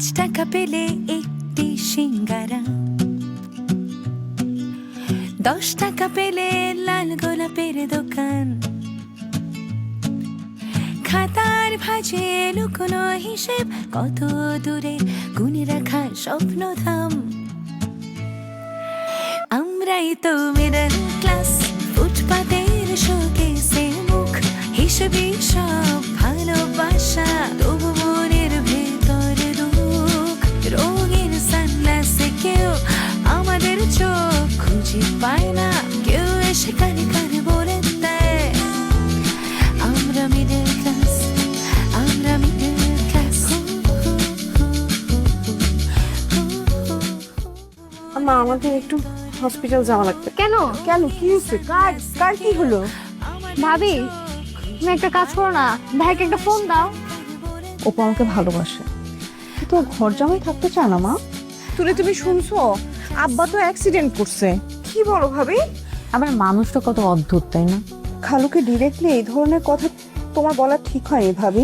টাকা পেলে একটি সিঙ্গারা, 10 টাকা পেলে লাল গোলাপের দোকান, খাতার ভাঁজে লুকোনো হিসেব, কত দূরে গুনে রাখা স্বপ্নধাম। আমরাই তো মিডল ক্লাস, ফুটপাতের শোকেসে মুখ, হিসেবে সব ভালোবাসা, তবু মনের ভেতর দুঃখ। রঙের সানগ্লাসে কেউ আমাদের চোখ খুঁজে পায় না, কেউ এসে কানে কানে বলে দেয় আমরা মিডল ক্লাস, আমরা মিডল ক্লাস। আম্মা আমাদের একটু হসপিটাল যাওয়া লাগবে। কেন? কেন, কি হয়েছে? কার কার কি হলো? ভাবি, তুমি একটা কাজ করো না, ভাইকে একটা ফোন দাও। ওপা আমাকে ভালোবাসে, তো ঘর জামাই থাকতে চায় না। মা তুমি শুনছো? আব্বা তো অ্যাক্সিডেন্ট করছে। কি বলো ভাবি? আবার মানুষটা কত অদ্ভুত, তাই না? খালুকে ডিরেক্টলি এই ধরনের কথা তোমার বলা ঠিক হয়নি ভাবি।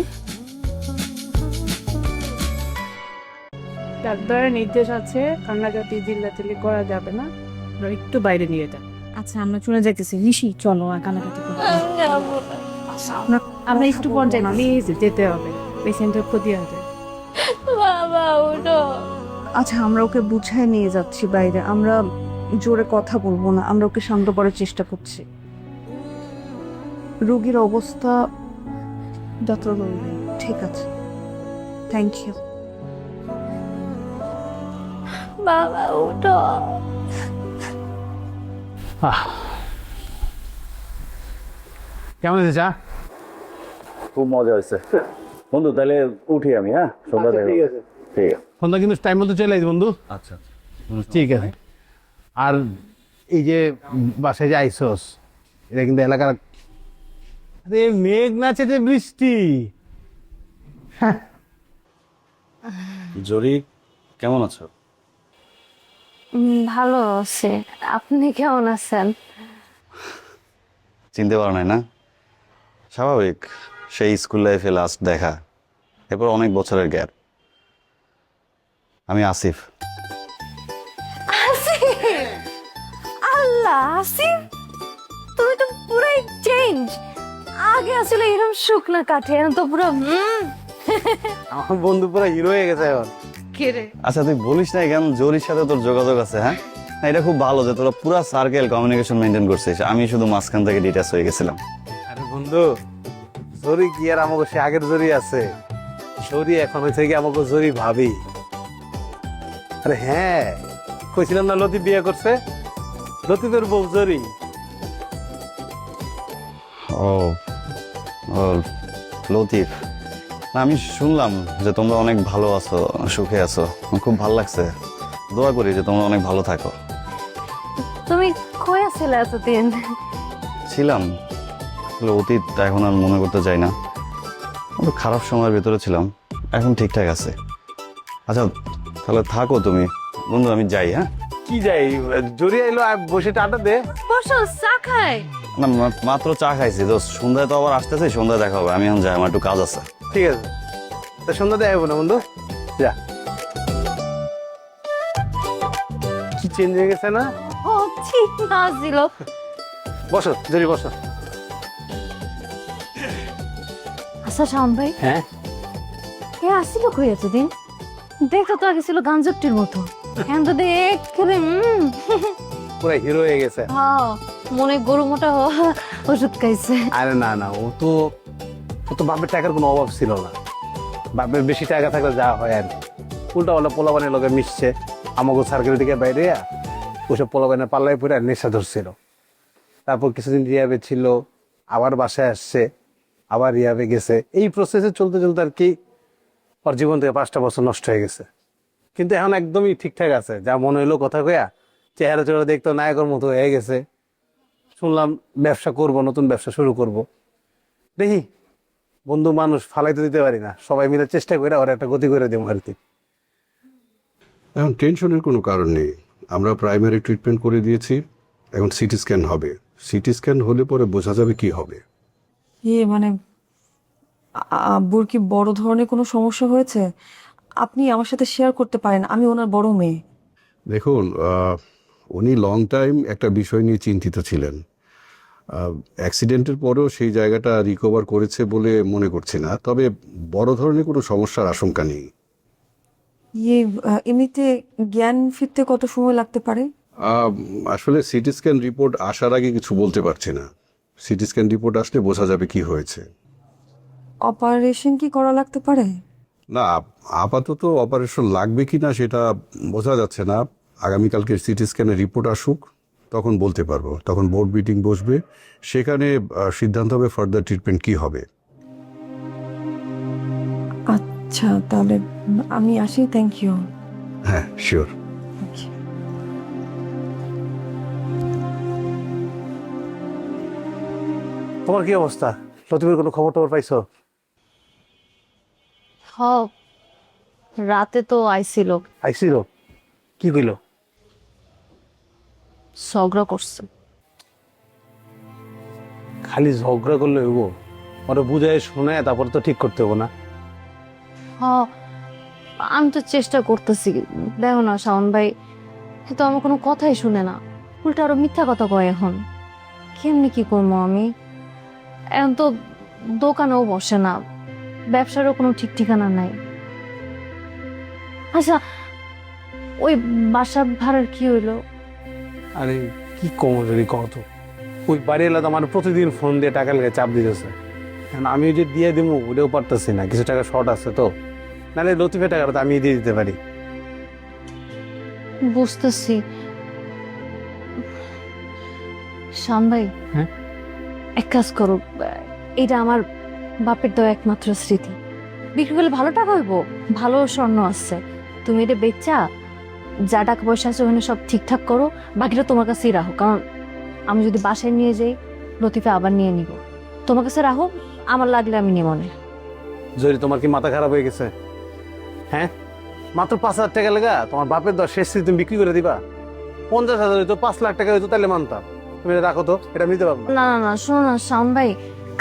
ডাক্তারের নির্দেশ আছে, কান্নাকাটি চিল্লাচিল্লি করা যাবে না, একটু বাইরে নিয়ে যান। আচ্ছা, আমরা চলে যাইতেছি। ঋষি, চলো আর কানাকাটি করবো না। আমরা একটু পর যাই, প্লিজ যেতে হবে, পেশেন্টের ক্ষতি হবে। বাবা ওঠো। আচ্ছা, আমরা ওকে বুঝায় নিয়ে যাচ্ছি বাইরে। আমরা জোরে কথা বলবো না, আমরা ওকে শান্ত করার চেষ্টা করছি। রোগীর অবস্থা ডাক্তার বলবেন। ঠিক আছে, থ্যাংক ইউ। বাবা ওঠো। কেমন হয়েছে চা? খুব মজা হয়েছে বন্ধু। তাহলে উঠি আমি, হ্যাঁ? সন্ধ্যা ঠিক আছে, ঠিক আছে। সন্ধ্যা কিন্তু টাইম মতো চলে আসবে বন্ধু। আচ্ছা ঠিক আছে। আর এই যে বাসায় যে আইসোস, এটা কিন্তু এলাকার, আরে মেঘ না চেটে বৃষ্টি। জরি, কেমন আছো? ভালো আছে, আপনি কেমন আছেন? চিনতে পারো নাই না? স্বাভাবিক, সেই স্কুল লাইফে লাস্ট দেখা, এরপর অনেক বছরের গ্যাপ। আমি আসিফ। আল্লাহ, আসিফ তুমি তো পুরাই চেঞ্জ। আগে আসলে এরকম শুকনা কাঠে, এখন তো পুরো আমার বন্ধু পুরো হিরো হয়ে গেছে এখন। কে রে? আচ্ছা তুই বলিস না কেন জরির সাথে তোর যোগাযোগ আছে? হ্যাঁ না, এটা খুব ভালো যে তোরা পুরো সার্কেল কমিউনিকেশন মেনটেন করছিস, আমি শুধু মাঝখান থেকে ডিটাচ হয়ে গেছিলাম। আরে বন্ধু, জরি কি আর আমাকে সে আগের জরি আছে? জরি এখন হয়েছে কি আমাকে জরি ভাবি। আরে হ্যাঁ, কইছিলাম না লতি বিয়ে করছে, লতি তোর বউ জরি। ও ও লতিফ, না, আমি শুনলাম যে তোমরা অনেক ভালো আছো, সুখে আছো, আমার খুব ভালো লাগছে। দোয়া করি যে তোমরা অনেক ভালো থাকো। তুমি কই আছিলে এতদিন? ছিলাম, আসলে অতীত এখন আর মনে করতে চাই না। একটু খারাপ সময়ের ভেতরে ছিলাম, এখন ঠিকঠাক আছে। আচ্ছা তাহলে থাকো তুমি বন্ধু, আমি যাই। হ্যাঁ, কি যাই, জরি আইলো আর বসে টাটা দে। বসো, চা খাই। না মাত্র চা খাইছি তো, সন্ধ্যায় তো আবার আসতেছে, সন্ধ্যায় দেখা হবে। আমি এখন যাই, আমার একটু কাজ আছে। ঠিক আছে, তা সন্ধ্যা দেখাবো না বন্ধু, যা। কি চেঞ্জ হয়ে গেছে না? ও ঠিক না ছিল। বসো জরি, বসো। আচ্ছা শাওন ভাই, হ্যাঁ, কে আসছিল কই এতদিন? দেখো তো আগে ছিল গাঞ্জটির মতো, এখন তো দেখ পুরো হিরো হয়ে গেছে। হ্যাঁ, মনে গরু মোটা ওষুধ খাইছে। আরে না না, ও তো বাপের টাকার কোনো অভাব ছিল না। বাপের বেশি টাকা থাকলে যা হয় আর উল্টা পাল্টা পোলাবানের লগে মিশছে, আমাকে সার্কেল থেকে বাইরে ওসব পোলাবানের পাল্লায় পরে নেশা ধরছিল। তারপর কিছুদিন রিহাবে ছিল, আবার বাসায় আসছে, আবার রিহাবে গেছে। এই প্রসেসে চলতে চলতে আর কি ওর জীবন থেকে 5টা বছর নষ্ট হয়ে গেছে। কিন্তু এখন একদমই ঠিকঠাক আছে, যা মনে হইলো কথা কয়া, চেহারা চেহারা দেখতো নায়কের মতো হয়ে গেছে। শুনলাম ব্যবসা করব, নতুন ব্যবসা শুরু করব। দেখি, বন্ধু মানুষ ফালাইতে দিতে পারি না, সবাই মিলে চেষ্টা করে ওর একটা গতি করে দেবো আর কি। এখন টেনশনের কোনো কারণ নেই, আমরা প্রাইমারি ট্রিটমেন্ট করে দিয়েছি। এখন সিটি স্ক্যান হবে, সিটি স্ক্যান হলে পরে বোঝা যাবে কি হবে। মানে আব্বুর কি বড় ধরনের কোনো সমস্যা হয়েছে? আপনি আমার সাথে শেয়ার করতে পারেন, আমি ওনার বড় মেয়ে। দেখুন উনি লং টাইম একটা বিষয় নিয়ে চিন্তিত ছিলেন। অ্যাক্সিডেন্টের পরেও সেই জায়গাটা রিকভার করেছে বলে মনে করছি না, তবে বড় ধরনের কোনো সমস্যার আশঙ্কা নেই। ইয়ে এমনিতে জ্ঞান ফিরতে কত সময় লাগতে পারে? আসলে সিটি স্ক্যান রিপোর্ট আসার আগে কিছু বলতে পারছি না। সিটি স্ক্যান রিপোর্ট আসলে বোঝা যাবে কি হয়েছে। অপারেশন কি করা লাগতে পারে? না, আপাতত অপারেশন লাগবে কি না সেটা বোঝা যাচ্ছে না। আগামীকালকে সিটি স্ক্যানের রিপোর্ট আসুক, তখন বলতে পারবো। তখন বোর্ড মিটিং বসবে, সেখানে সিদ্ধান্ত হবে ফার্দার ট্রিটমেন্ট কি হবে। আচ্ছা, তাহলে আমি আসি। Thank you. হ্যাঁ, শিওর। তোমার কি অবস্থা? লতিফের কোনো খবর টবর পাইছো? হ, রাতে তো আইছিল, আইছিল? কি কইল? ঝগড়া করছে। খালি ঝগড়া করলে হইব? ওরা বুঝায় শুনে তারপর তো ঠিক করতে হবো না? হ, আমি তো চেষ্টা করতেছি। দেখো না শাওন ভাই, তো আমার কোনো কথাই শুনে না, উল্টা আরো মিথ্যা কথা কয়। এখন কেমনি কি করবো আমি? এখন তো দোকানেও বসে না, ব্যবসারও কোনো ঠিক ঠিকানা নাই। আচ্ছা, ওই বাসা ভাড়ার কি হইলো? আরে কি কমজোরি কত! ওই বাড়ি এলাকা আমার প্রতিদিন ফোন দিয়ে টাকা লেগে চাপ দিতেছে। এখন আমি যে দিয়ে দিব ওটাও পারতেছি না, কিছু টাকা শর্ট আছে তো। নাহলে লতিফের টাকাটা তো আমি দিয়ে দিতে পারি। বুঝতেছি শান ভাই, হ্যাঁ? এক কাজ করো, এটা আমার বাপের দেওয়া একমাত্র স্মৃতি। বিক্রি করলে ভালো টাকা হইব, ভালো স্বর্ণ আছে। তুমি এটা বেচা যা টাকা পয়সা আছে ওখানে সব ঠিকঠাক করো, বাকিটা তোমার কাছেই রাখো। কারণ আমি যদি বাসায় নিয়ে যাই, লতিফে আবার নিয়ে নিব। তোমার কাছে রাখো, আমার লাগলে আমি নিয়ে মনে। জরি, তোমার কি মাথা খারাপ হয়ে গেছে? হ্যাঁ, মাত্র 5,000 টাকা লেগা তোমার বাপের দশ শেষ তুমি বিক্রি করে দিবা? 50,000 হইতো, 5 লাখ টাকা হইতো, তাহলে মানতাম। তুমি এটা রাখো তো, এটা নিতে পারবো না। না না না, শোনো না শাওন ভাই,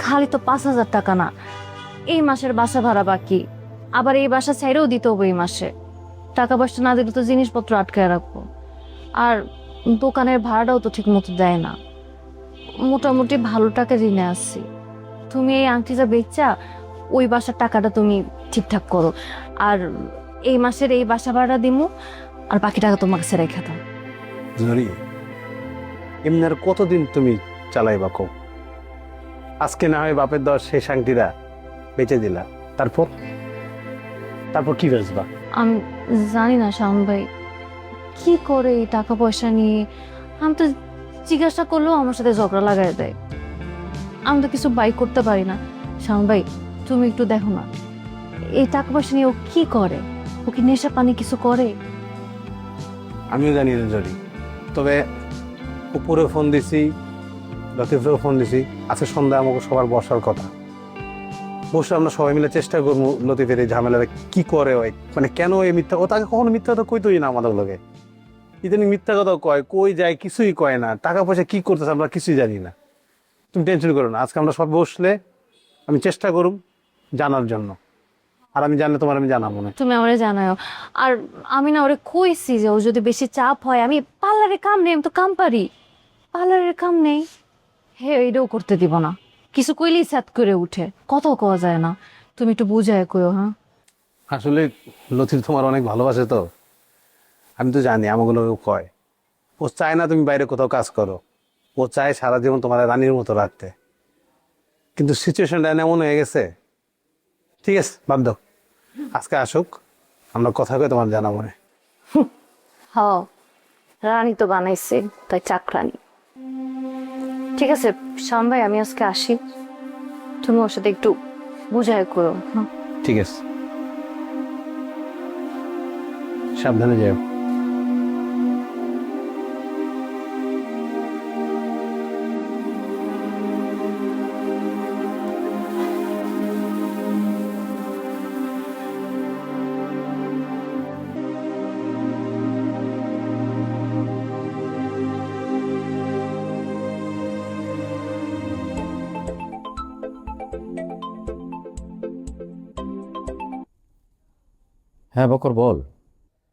খালি তো 5,000 টাকা না, এই মাসের বাসা ভাড়া বাকি, আবার এই বাসা ছেড়েও দিতে হবে এই মাসে। টাকা পয়সা না দিলে তো জিনিসপত্র আটকায় রাখবো, আর দোকানের ভাড়াটাও তো ঠিক মতো দেয় না। মোটামুটি ভালো টাকা ঋণে আসছি। তুমি এই আংটিটা বেচা ওই বাসার টাকাটা তুমি ঠিকঠাক করো, আর এই মাসের এই বাসা ভাড়া দিমু, আর বাকি টাকা তোমার কাছে রেখে দাও। জরি, এমনি আর কতদিন তুমি চালাইবা কো? আজকে না হয় বাপের দশ শেষ আংটিরা বেচে দিলা, তারপর তারপর কি বেচবা? আমি জানি না শাওন ভাই কি করে এই টাকা পয়সা নিয়ে। আমি তো জিজ্ঞাসা করলেও আমার সাথে ঝগড়া লাগাই দেয়। আমি তো কিছু বাই করতে পারি না। শাওন ভাই, তুমি একটু দেখো না, এই টাকা পয়সা নিয়ে ও কি করে? ও কি নেশা পানি কিছু করে? আমিও জানি না জরি, তবে উপরে ফোন দিছি, লতিফেও ফোন দিছি। আজকে সন্ধ্যায় আমাকে সবার বসার কথা, বসে আমরা সবাই মিলে চেষ্টা করবো লতিফের এই ঝামেলাটা কি করে ওই, মানে কেন এই মিথ্যা কথা। তাকে কখনো মিথ্যা কথা কইতোই না আমাদের লোকে, ইদানিং মিথ্যা কথা কয়, কই যায় কিছুই কয় না। টাকা পয়সা কি করতেছে আমরা কিছুই জানি না। তুমি টেনশন করো না, আজকে আমরা সব বসলে আমি চেষ্টা করব জানার জন্য, আর আমি জানলে তোমার আমি জানাবো না। তুমি আমারে জানাও। আর আমি না ওরে কইছি যে ও যদি বেশি চাপ হয়, আমি পার্লারে কাম নেই, আমি তো কাম পারি, পার্লারের কাম নেই, হে এটাও করতে দিব না। কিছু কইলেই স্যাত করে উঠে, কথাও কওয়া যায় না। তুমি একটু বুঝায় কইও। হ্যাঁ, আসলে লতিফ তোমার অনেক ভালোবাসে তো, আমি তো জানি আমাগুলো কয়। ও চায় না তুমি বাইরে কোথাও কাজ করো, ও চায় সারা জীবন তোমার রানীর মতো রাখতে, কিন্তু সিচুয়েশনটা এমন হয়ে গেছে। ঠিক আছে, বাদ দাও, আজকে আসুক, আমরা কথা কয়ে তোমার জানাবো না। হ, রানী তো বানাইছে, তাই চাকরানি। ঠিক আছে শাওন ভাই, আমি আজকে আসি, তুমি ওর সাথে একটু বুঝায় করো। হ্যাঁ, ঠিক আছে, সাবধানে যাও। হ্যাঁ বকর বল।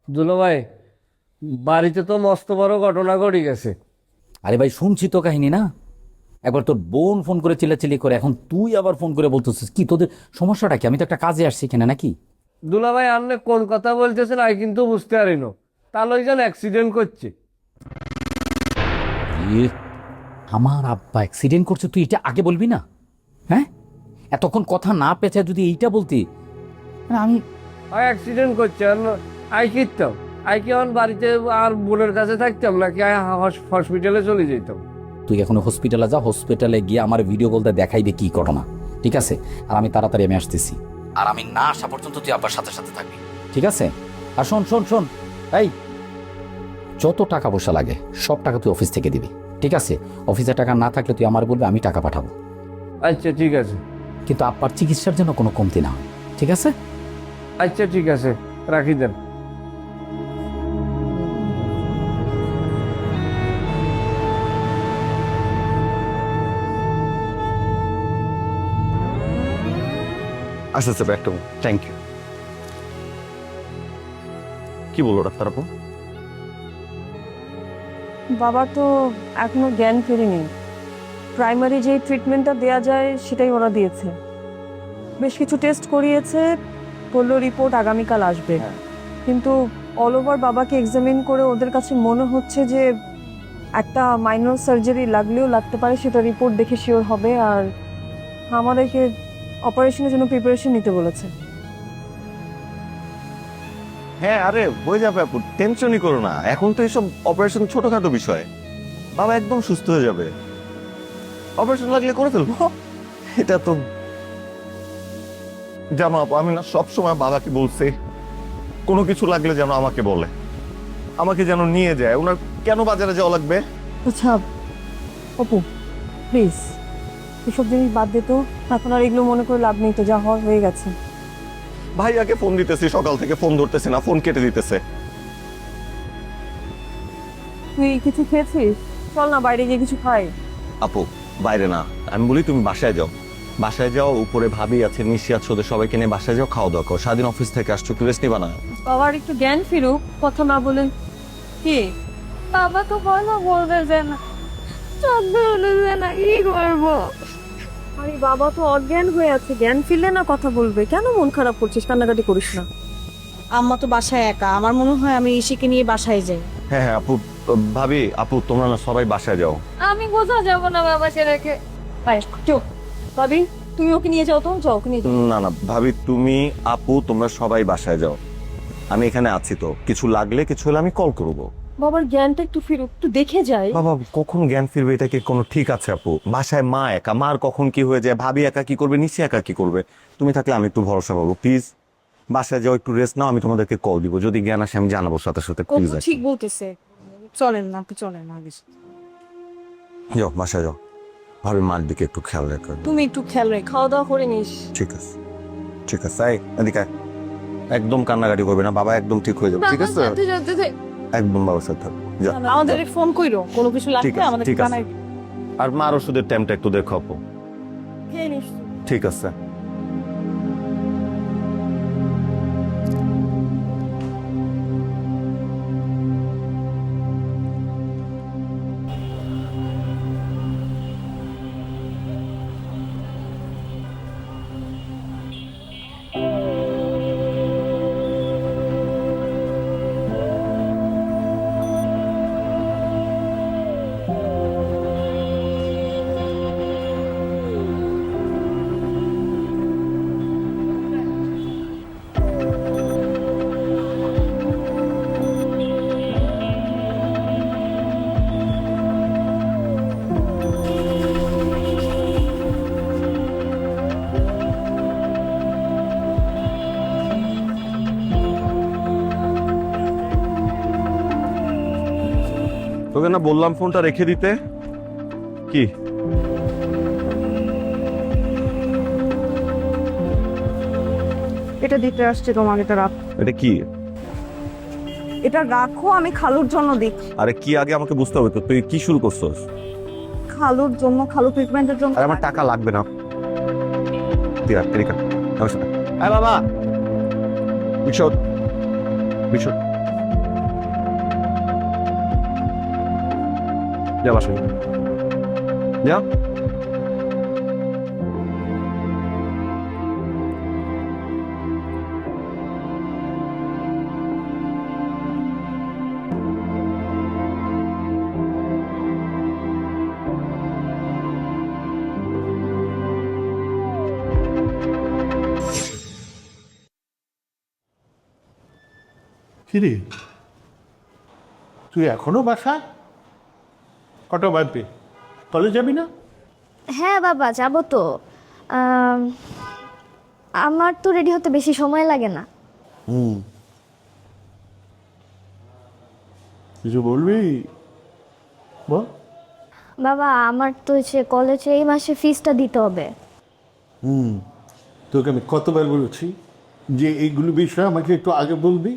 দুলো ভাই, বাড়িতে তো মস্ত বড় ঘটনা ঘটে গেছে। আরে ভাই শুনছি তো কাহিনী না, একবার তোর বোন ফোন করে চিল্লাচিল্লি করে, এখন তুই আবার ফোন করে বলতেছিস কি, তোদের সমস্যাটা কি? আমি তো একটা কাজে আসছি এখানে নাকি। দুলা ভাই, আপনি কোন কথা বলতেছেন আমি কিন্তু বুঝতে পারিনি। তাহলে ওইখান অ্যাক্সিডেন্ট করছে। এ, আমার আব্বা অ্যাক্সিডেন্ট করছে, তুই এটা আগে বলবি না? হ্যাঁ, এতক্ষণ কথা না পেঁচায় যদি এইটা বলতি। আমি আর অ্যাক্সিডেন্ট করছে, আই কিতাম আই কি আমার বাড়িতে আর বোনের কাছে থাকতাম নাকি হসপিটালে চলে যেতাম? তুই এখন হসপিটালে যা, হসপিটালে গিয়ে আমার ভিডিও বলতে দেখাইবে কি ঘটনা, ঠিক আছে? আর আমি তাড়াতাড়ি আমি আসতেছি, আর আমি না আসা পর্যন্ত তুই আব্বার সাথে সাথে থাকবি, ঠিক আছে? আর শোন শোন শোন, এই যত টাকা পয়সা লাগে সব টাকা তুই অফিস থেকে দিবি, ঠিক আছে? অফিসে টাকা না থাকলে তুই আমার বলবি, আমি টাকা পাঠাবো। আচ্ছা ঠিক আছে। কিন্তু আব্বার চিকিৎসার জন্য কোনো কমতি না হয়, ঠিক আছে? আচ্ছা ঠিক আছে, রাখি দেন। আচ্ছা আচ্ছা, একটা থ্যাংক ইউ। কি বললো ডাক্তার আপু? বাবা তো এখনো জ্ঞান ফেরেনি। প্রাইমারি যে ট্রিটমেন্টটা দেয়া যায় সেটাই ওরা দিয়েছে। বেশ কিছু টেস্ট করিয়েছে, বললো রিপোর্ট আগামীকাল আসবে। কিন্তু অল ওভার বাবাকে এক্সামিন করে ওদের কাছে মনে হচ্ছে যে একটা মাইনর সার্জারি লাগলেও লাগতে পারে, সেটা রিপোর্ট দেখে শিওর হবে। আর আমাদেরকে অপারেশনের জন্য প্রিপারেশন নিতে বলেছে। হ্যাঁ, আরে হয়ে যাবে আপু, টেনশনই করো না। এখন তো এইসব অপারেশন ছোটখাটো বিষয়, বাবা একদম সুস্থ হয়ে যাবে। অপারেশন লাগলে করে ফেলবো, এটা তো জানো আপু, আমি না সবসময় বাবাকে বলছি কোনো কিছু লাগলে যেন আমাকে বলে, আমাকে যেন নিয়ে যায়। ওনার কেন বাজারে যাওয়া লাগবে? আচ্ছা অপু, প্লিজ এসব জিনিস বাদ দে তো, এখন আর এগুলো মনে করে লাভ নেই, তো যা হওয়ার হয়ে গেছে। ভাইয়াকে ফোন দিতেছি, সকাল থেকে ফোন ধরতেছে না, ফোন কেটে দিতেছে। তুই কিছু খেয়েছিস? চল না বাইরে গিয়ে কিছু খাই। আপু বাইরে না, আমি বলি তুমি বাসায় যাও, বাসায় যাও, উপরে ভাবি আছে, নিশি আছে, ওদের সবাইকে নিয়ে বাসায় যাও, খাওয়া দাওয়া করো। সারাদিন অফিস থেকে আসছো, একটু রেস্ট নিবা না? বাবার একটু জ্ঞান ফিরুক, কথা না বলেন কি? বাবা তো কথা বলতেছে না, চোখ ধরতেছে না, কি করবো? আরে বাবা তো অজ্ঞান হয়ে আছে, জ্ঞান ফিরলে না কথা বলবে। কেন মন খারাপ করছিস? কান্নাকাটি করিস না। আম্মা তো বাসায় একা, আমার মনে হয় আমি ইসিকে নিয়ে বাসায় যাই। হ্যাঁ হ্যাঁ আপু, ভাবি আপু তোমরা না সবাই বাসায় যাও। আমি কোথাও যাবো না বাবা ছেলেকে। চুপ ভাবি, তুমি ওকে নিয়ে যাও তো, যাও ওকে নিয়ে যাও। না না ভাবি, তুমি আপু তোমরা সবাই বাসায় যাও, আমি এখানে আছি তো, কিছু লাগলে কিছু হলে আমি কল করবো। বাবার জ্ঞানটা একটু ফিরুক, একটু দেখে যাই। বাবা কখন জ্ঞান ফিরবে এটা কি কোনো ঠিক আছে আপু? বাসায় মা একা, মার কখন কি হয়ে যায়, ভাবি একা কি করবে, নিচে একা কি করবে, তুমি থাকলে আমি একটু ভরসা পাবো। প্লিজ বাসায় যাও, একটু রেস্ট নাও, আমি তোমাদেরকে কল দিব, যদি জ্ঞান আসে আমি জানাবো সাথে সাথে। প্লিজ ঠিক বলতেছে, চলেন না, আপনি চলেন না। যাও বাসায় যাও, ভাবি মার দিকে একটু খেয়াল রেখো। তুমি একটু খেয়াল রেখে খাওয়া দাওয়া করে নিস। ঠিক আছে ঠিক আছে, এই এদিকে আয়। একদম কান্নাকাটি করবে না, বাবা একদম ঠিক হয়ে যাবে, ঠিক আছে? একদম বাবার সাথে থাকো, যাও। আমাদের ফোন কইরো, কোনো কিছু ঠিক লাগবে আছে, আমাদের ঠিক আছে। জানাই। আর মার ওষুধের টাইমটা একটু দেখো আপু। খেয়ে নিস। ঠিক আছে। তোকে না বললাম ফোনটা রেখে দিতে? কি এটা দিতে আসছে তোমাকে, এটা রাখ। এটা কি? এটা রাখো, আমি খালুর জন্য দিই। আরে কি আগে আমাকে বুঝতে হবে তো, তুই কি শুরু করছস? খালুর জন্য, খালু ট্রিটমেন্টের জন্য। আরে আমার টাকা লাগবে না, তুই রাখ, এদিকে আয়। আমার সাথে। আয় বাবা, রিক্সা বিষয় যা বাসায় যা। কিরে তুই এখনো বাসায়? কটা বাজবে? কলেজ যাবি না? হ্যাঁ বাবা যাব তো। আমার তো রেডি হতে বেশি সময় লাগে না। কিছু বলবি বল। বাবা আমার তো কলেজে এই মাসে ফিসটা দিতে হবে। তোকে আমি কতবার বলেছি যে এইগুলো বিষয় আমাকে একটু আগে বলবি।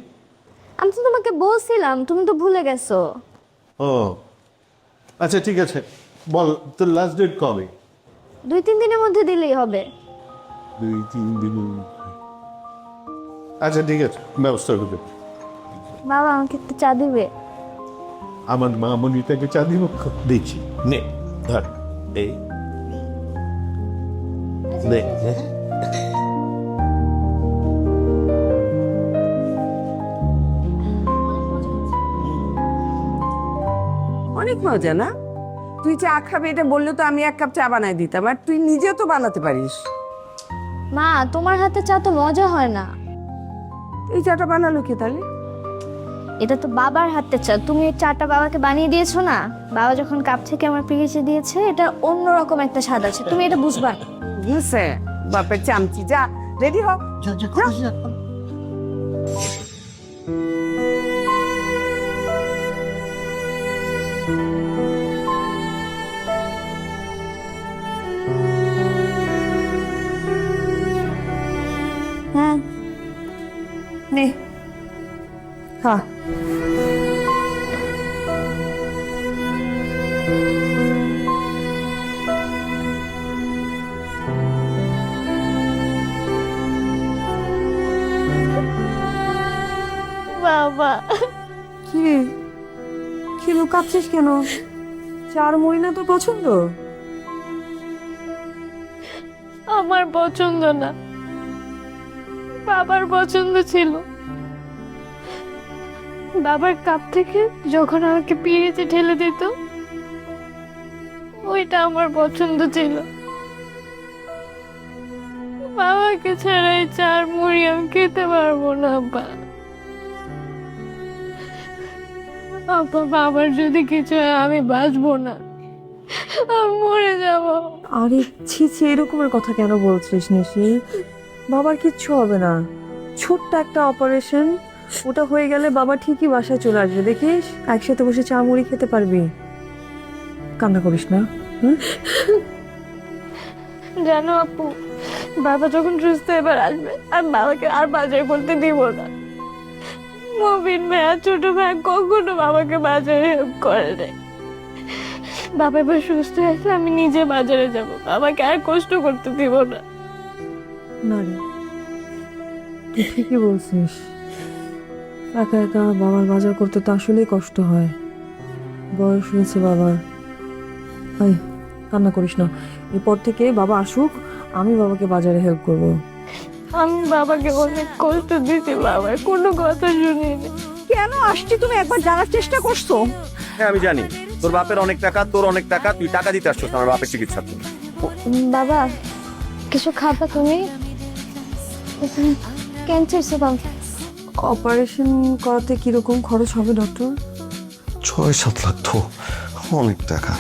আমি তো তোমাকে বলছিলাম, তুমি তো ভুলে গেছো। ও আচ্ছা ঠিক আছে, বল তোর লাস্ট ডেট কবে? 2-3 দিনের মধ্যে দিলেই হবে। 2-3 দিন? আচ্ছা ঠিক আছে, ব্যবস্থা করবে। বাবা আমাকে একটু চা দিবে? আমার মা মনিটাকে চা দিব, দিচ্ছি। নে ধর এই নে। অনেক মজা না? তুই চা খাবি এটা বললে তো আমি 1 কাপ চা বানাই দিতাম, আর তুই নিজেও তো বানাতে পারিস। মা তোমার হাতে চা তো মজা হয় না। এই চাটা বানালো কে তাহলে? এটা তো বাবার হাতের চা, তুমি এই চাটা বাবাকে বানিয়ে দিয়েছো না। বাবা যখন কাপ থেকে আমার পিরিচে দিয়েছে, এটা অন্যরকম একটা স্বাদ আছে, তুমি এটা বুঝবা না। বুঝছে বাপের চামচি। যা রেডি হ। হ্যাঁ নে খা। বাবা কি রে, কি লুকাচ্ছিস কেন? চার মুড়ি না তোর পছন্দ? আমার পছন্দ না, বাবার পছন্দ ছিল। বাবার কাপ থেকে যখন আমাকে পিরিচে ঢেলে দিত, ওইটা আমার পছন্দ ছিল। বাবাকে ছাড়া এই চার মুড়ি আমি খেতে পারবো না। বাবার যদি কিছু হয় আমি বাঁচবো না, আমি মরে যাব। আরে ছি ছি, এরকমের কথা কেন বলছিস নিশি? বাবার কিচ্ছু হবে না, ছোট্ট একটা অপারেশন, ওটা হয়ে গেলে বাবা ঠিকই বাসায় চলে আসবে, দেখিস একসাথে বসে চা মুড়ি খেতে পারবি। কান্না করিস না। জানো আপু, বাবা যখন সুস্থ এবার আসবে, আর বাবাকে আর বাজার করতে দিব না। মবিন ভাই আর ছোট ভাই কখনো বাবাকে বাজারে হেল্প করে নাই। বাবা এবার সুস্থ আসলে আমি নিজে বাজারে যাব, বাবাকে আর কষ্ট করতে দিব না। না রে, তুই ঠিকই বলছিস, একা একা বাবার বাজার করতে তো আসলেই কষ্ট হয়। বয়স হয়েছে বাবার। ভাই কান্না করিস না, এরপর থেকে বাবা আসুক, আমি বাবাকে বাজারে হেল্প করব। আমি বাবাকে অনেক কষ্ট দিতে, বাবার কোনো কথা শুনিনি। কেন আসছি তুমি একবার জানার চেষ্টা করছো? হ্যাঁ আমি জানি, তোর বাপের অনেক টাকা, তোর অনেক টাকা, তুই টাকা দিতে আসছিস আমার বাপের চিকিৎসার জন্য। বাবা কিছু খাবা তুমি? Cancer sebum. অপারেশন করাতে কিরকম খরচ হবে ডক্টর? 6-7 লাখ তো অনেক টাকা।